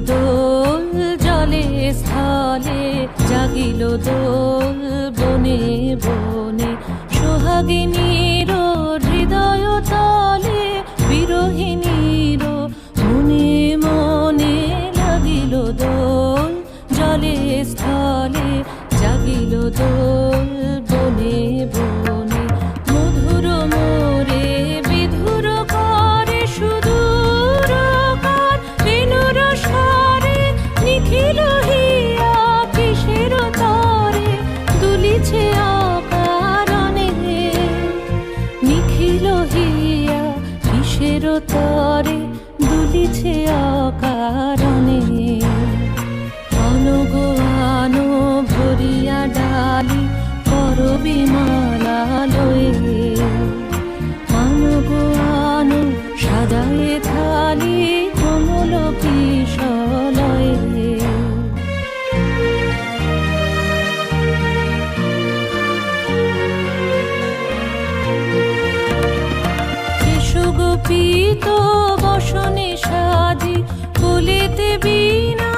দোল জলে স্থলে, জাগিল দোল বনে বনে। সোহাগিনীর হৃদয় তলে, বিরহিণীর মনে মনে লাগিল দোল জলে স্থলে, জাগিল দোল বনে বনে। মধুর মোরে বিধুর করে সুদূর কার, বেণুর স্বরে নিখিল হিয়া কিসের তরে দুলিছে অকারণে। নিখিল হিয়া কিসের তরে দুলিছে অকারণে। আনো আনো ভরিয়া ডালি করবি মালা লয়ে, আনো আনো সাজায়ে থালি কমল কিশলয়ে। সুগোপিত বসনে সাজি, কুলিতে বীণা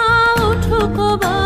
উঠুক বা